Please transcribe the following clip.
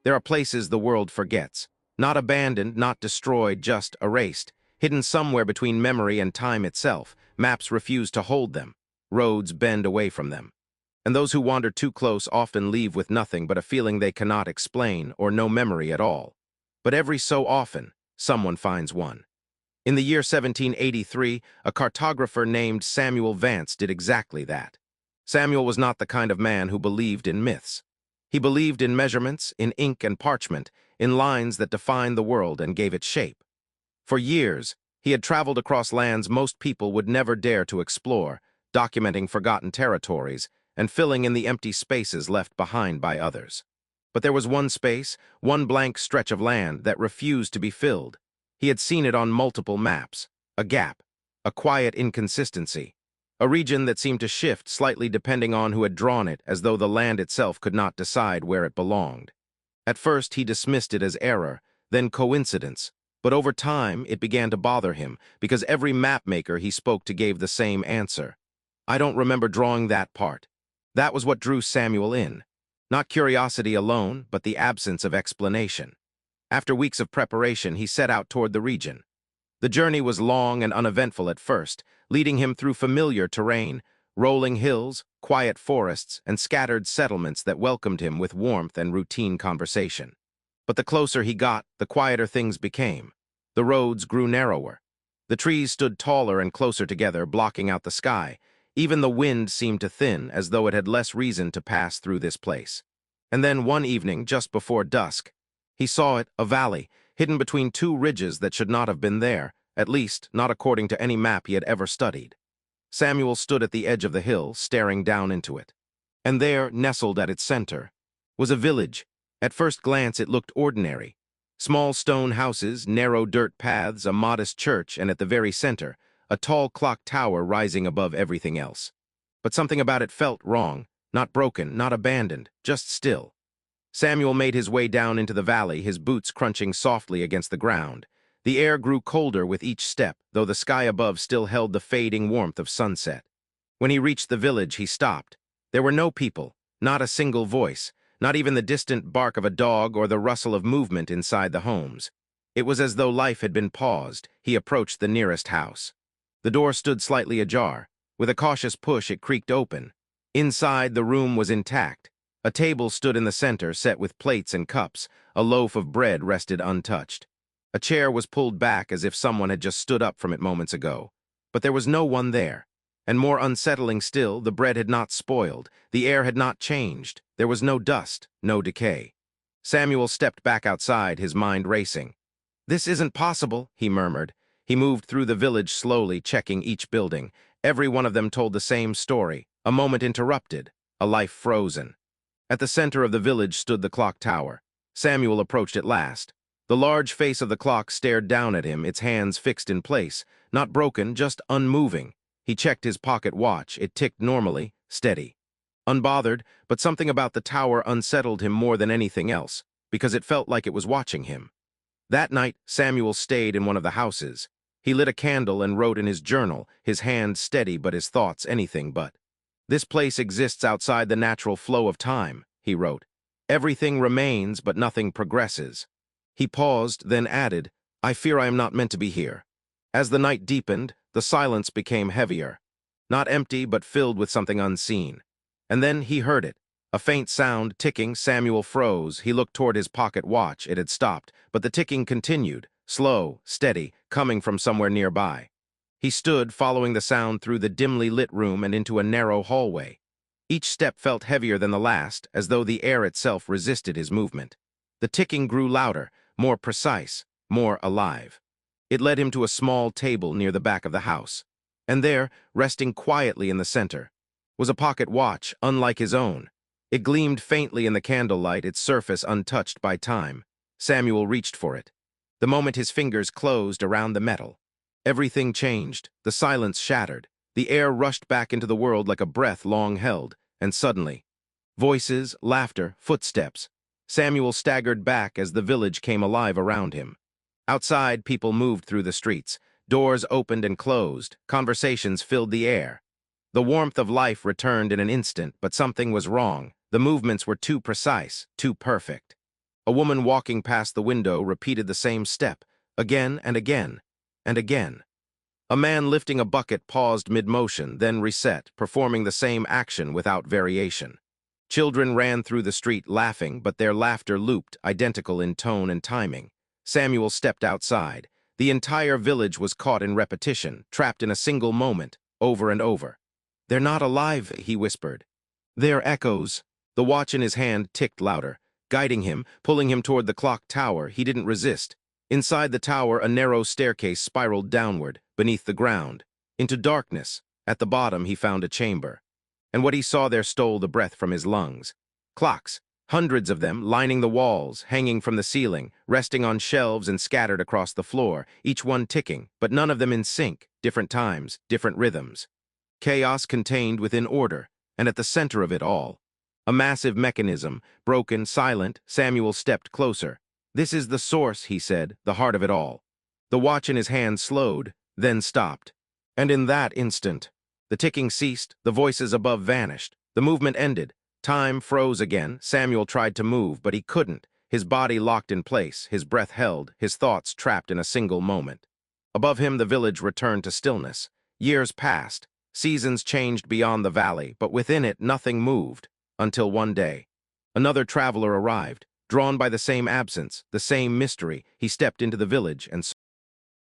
There are places the world forgets. Not abandoned, not destroyed, just erased. Hidden somewhere between memory and time itself. Maps refuse to hold them. Roads bend away from them. And those who wander too close often leave with nothing but a feeling they cannot explain or no memory at all. But every so often, someone finds one. In the year 1783, a cartographer named Samuel Vance did exactly that. Samuel was not the kind of man who believed in myths. He believed in measurements, in ink and parchment, in lines that defined the world and gave it shape. For years, he had traveled across lands most people would never dare to explore, documenting forgotten territories and filling in the empty spaces left behind by others. But there was one space, one blank stretch of land that refused to be filled. He had seen it on multiple maps, a gap, a quiet inconsistency, a region that seemed to shift slightly depending on who had drawn it, as though the land itself could not decide where it belonged. At first, he dismissed it as error, then coincidence, but over time, it began to bother him, because every mapmaker he spoke to gave the same answer. "I don't remember drawing that part." That was what drew Samuel in. Not curiosity alone, but the absence of explanation. After weeks of preparation, he set out toward the region. The journey was long and uneventful at first, leading him through familiar terrain, rolling hills, quiet forests, and scattered settlements that welcomed him with warmth and routine conversation. But the closer he got, the quieter things became. The roads grew narrower. The trees stood taller and closer together, blocking out the sky. Even the wind seemed to thin, as though it had less reason to pass through this place. And then one evening, just before dusk, he saw it, a valley, hidden between two ridges that should not have been there, at least not according to any map he had ever studied. Samuel stood at the edge of the hill, staring down into it. And there, nestled at its center, was a village. At first glance, it looked ordinary. Small stone houses, narrow dirt paths, a modest church, and at the very center, a tall clock tower rising above everything else. But something about it felt wrong, not broken, not abandoned, just still. Samuel made his way down into the valley, his boots crunching softly against the ground. The air grew colder with each step, though the sky above still held the fading warmth of sunset. When he reached the village, he stopped. There were no people, not a single voice, not even the distant bark of a dog or the rustle of movement inside the homes. It was as though life had been paused. He approached the nearest house. The door stood slightly ajar. With a cautious push, it creaked open. Inside, the room was intact. A table stood in the center, set with plates and cups. A loaf of bread rested untouched. A chair was pulled back as if someone had just stood up from it moments ago. But there was no one there. And more unsettling still, the bread had not spoiled. The air had not changed. There was no dust, no decay. Samuel stepped back outside, his mind racing. "This isn't possible," he murmured. He moved through the village slowly, checking each building. Every one of them told the same story. A moment interrupted, a life frozen. At the center of the village stood the clock tower. Samuel approached it last. The large face of the clock stared down at him, its hands fixed in place, not broken, just unmoving. He checked his pocket watch. It ticked normally, steady. Unbothered, but something about the tower unsettled him more than anything else, because it felt like it was watching him. That night, Samuel stayed in one of the houses. He lit a candle and wrote in his journal, his hand steady but his thoughts anything but. "This place exists outside the natural flow of time," he wrote. "Everything remains, but nothing progresses." He paused, then added, "I fear I am not meant to be here." As the night deepened, the silence became heavier. Not empty, but filled with something unseen. And then he heard it. A faint sound, ticking. Samuel froze. He looked toward his pocket watch. It had stopped, but the ticking continued, slow, steady, coming from somewhere nearby. He stood, following the sound through the dimly lit room and into a narrow hallway. Each step felt heavier than the last, as though the air itself resisted his movement. The ticking grew louder, more precise, more alive. It led him to a small table near the back of the house. And there, resting quietly in the center, was a pocket watch, unlike his own. It gleamed faintly in the candlelight, its surface untouched by time. Samuel reached for it. The moment his fingers closed around the metal, everything changed. The silence shattered. The air rushed back into the world like a breath long held, and suddenly, voices, laughter, footsteps. Samuel staggered back as the village came alive around him. Outside, people moved through the streets. Doors opened and closed. Conversations filled the air. The warmth of life returned in an instant, but something was wrong. The movements were too precise, too perfect. A woman walking past the window repeated the same step, again and again, and again. A man lifting a bucket paused mid-motion, then reset, performing the same action without variation. Children ran through the street laughing, but their laughter looped, identical in tone and timing. Samuel stepped outside. The entire village was caught in repetition, trapped in a single moment, over and over. "They're not alive," he whispered. "They're echoes." The watch in his hand ticked louder, guiding him, pulling him toward the clock tower. He didn't resist. Inside the tower, a narrow staircase spiraled downward, beneath the ground. Into darkness. At the bottom, he found a chamber. And what he saw there stole the breath from his lungs. Clocks, hundreds of them, lining the walls, hanging from the ceiling, resting on shelves and scattered across the floor, each one ticking, but none of them in sync, different times, different rhythms. Chaos contained within order, and at the center of it all, a massive mechanism, broken, silent. Samuel stepped closer. "This is the source," he said, "the heart of it all." The watch in his hand slowed, then stopped. And in that instant, the ticking ceased, the voices above vanished, the movement ended, time froze again. Samuel tried to move, but he couldn't, his body locked in place, his breath held, his thoughts trapped in a single moment. Above him, the village returned to stillness. Years passed, seasons changed beyond the valley, but within it nothing moved, until one day. Another traveler arrived. Drawn by the same absence, the same mystery, he stepped into the village and